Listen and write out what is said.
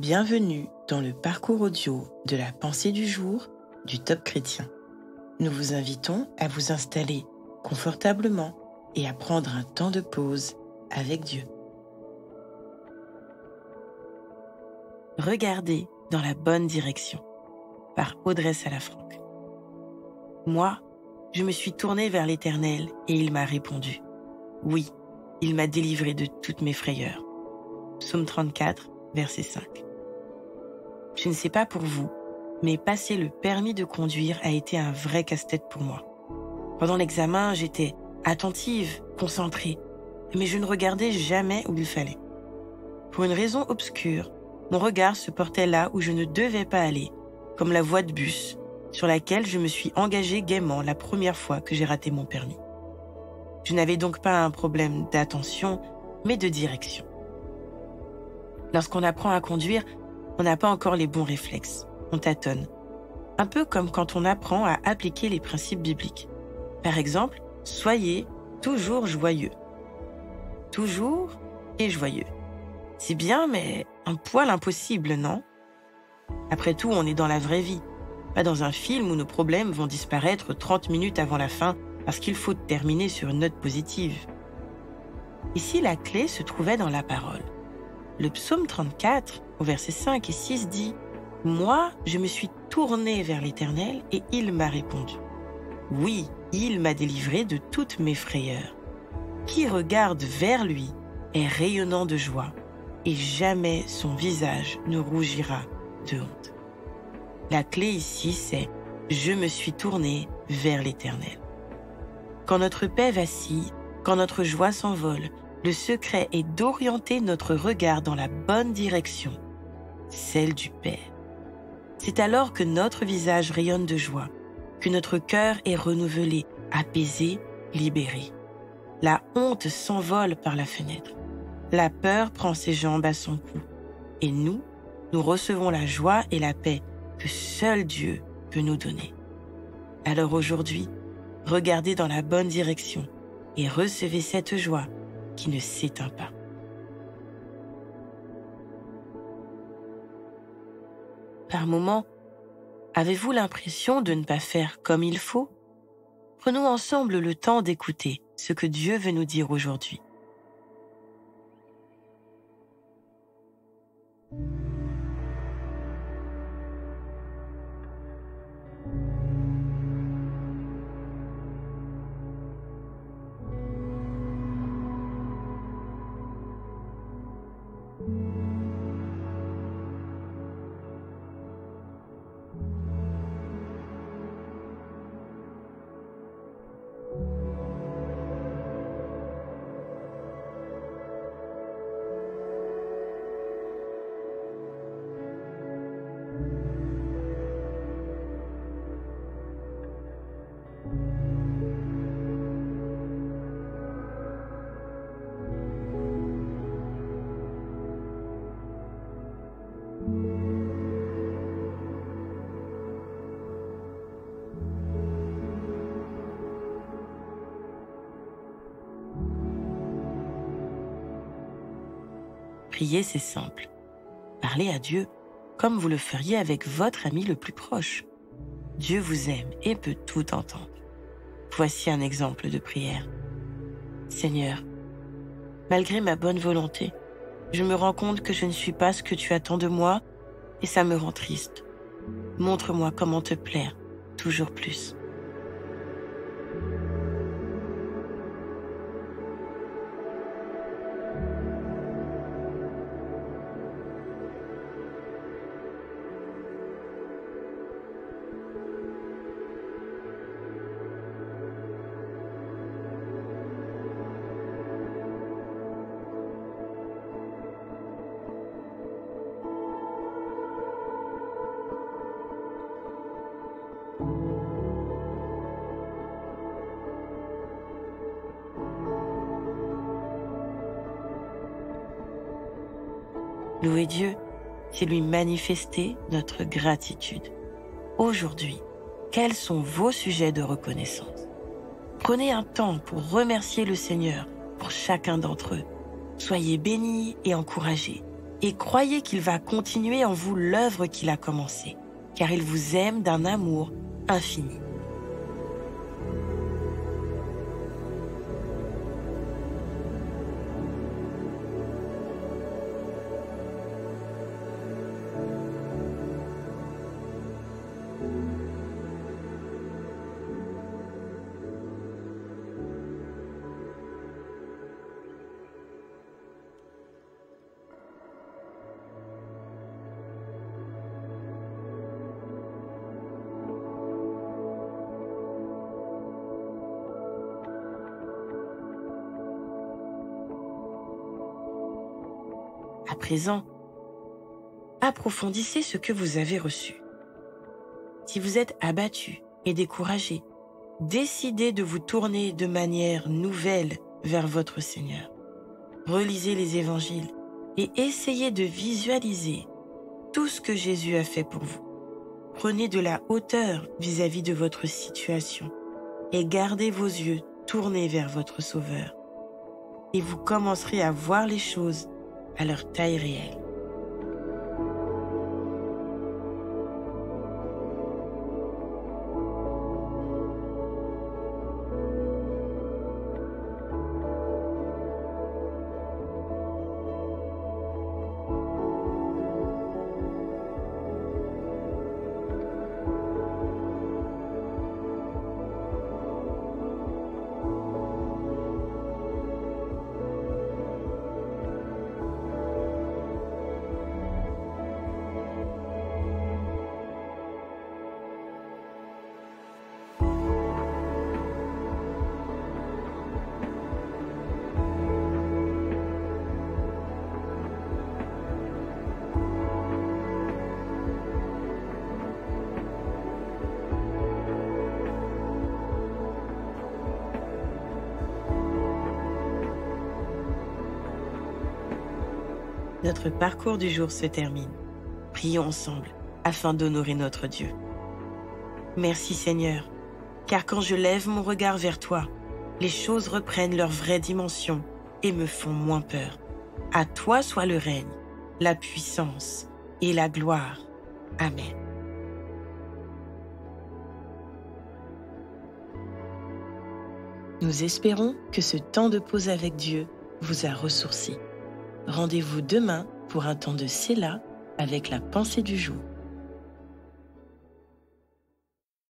Bienvenue dans le parcours audio de la pensée du jour du Top Chrétien. Nous vous invitons à vous installer confortablement et à prendre un temps de pause avec Dieu. Regardez dans la bonne direction, par Audrey Salafranque. Moi, je me suis tournée vers l'Éternel et il m'a répondu. Oui, il m'a délivré de toutes mes frayeurs. Psaume 34, verset 5. Je ne sais pas pour vous, mais passer le permis de conduire a été un vrai casse-tête pour moi. Pendant l'examen, j'étais attentive, concentrée, mais je ne regardais jamais où il fallait. Pour une raison obscure, mon regard se portait là où je ne devais pas aller, comme la voie de bus, sur laquelle je me suis engagée gaiement la première fois que j'ai raté mon permis. Je n'avais donc pas un problème d'attention, mais de direction. Lorsqu'on apprend à conduire, on n'a pas encore les bons réflexes. On tâtonne. Un peu comme quand on apprend à appliquer les principes bibliques. Par exemple, soyez toujours joyeux. Toujours et joyeux. C'est bien, mais un poil impossible, non? Après tout, on est dans la vraie vie. Pas dans un film où nos problèmes vont disparaître 30 minutes avant la fin parce qu'il faut terminer sur une note positive. Ici, la clé se trouvait dans la parole. Le psaume 34, au verset 5 et 6 dit « Moi, je me suis tourné vers l'Éternel et il m'a répondu. Oui, il m'a délivré de toutes mes frayeurs. Qui regarde vers lui est rayonnant de joie et jamais son visage ne rougira de honte. » La clé ici, c'est « Je me suis tourné vers l'Éternel ». Quand notre paix vacille, quand notre joie s'envole, le secret est d'orienter notre regard dans la bonne direction, celle du Père. C'est alors que notre visage rayonne de joie, que notre cœur est renouvelé, apaisé, libéré. La honte s'envole par la fenêtre. La peur prend ses jambes à son cou. Et nous recevons la joie et la paix que seul Dieu peut nous donner. Alors aujourd'hui, regardez dans la bonne direction et recevez cette joie qui ne s'éteint pas. Par moments, avez-vous l'impression de ne pas faire comme il faut? Prenons ensemble le temps d'écouter ce que Dieu veut nous dire aujourd'hui. Prier, c'est simple. Parlez à Dieu comme vous le feriez avec votre ami le plus proche. Dieu vous aime et peut tout entendre. Voici un exemple de prière. Seigneur, malgré ma bonne volonté, je me rends compte que je ne suis pas ce que tu attends de moi et ça me rend triste. Montre-moi comment te plaire, toujours plus. Louer Dieu, c'est lui manifester notre gratitude. Aujourd'hui, quels sont vos sujets de reconnaissance? Prenez un temps pour remercier le Seigneur pour chacun d'entre eux. Soyez bénis et encouragés. et croyez qu'il va continuer en vous l'œuvre qu'il a commencée, car il vous aime d'un amour infini. À présent, approfondissez ce que vous avez reçu. Si vous êtes abattu et découragé, décidez de vous tourner de manière nouvelle vers votre Seigneur. Relisez les évangiles et essayez de visualiser tout ce que Jésus a fait pour vous. Prenez de la hauteur vis-à-vis de votre situation et gardez vos yeux tournés vers votre Sauveur. Et vous commencerez à voir les choses à leur taille réelle. Notre parcours du jour se termine. Prions ensemble afin d'honorer notre Dieu. Merci Seigneur, car quand je lève mon regard vers toi, les choses reprennent leur vraie dimension et me font moins peur. À toi soit le règne, la puissance et la gloire. Amen. Nous espérons que ce temps de pause avec Dieu vous a ressourci. Rendez-vous demain pour un temps de Séla avec la pensée du jour.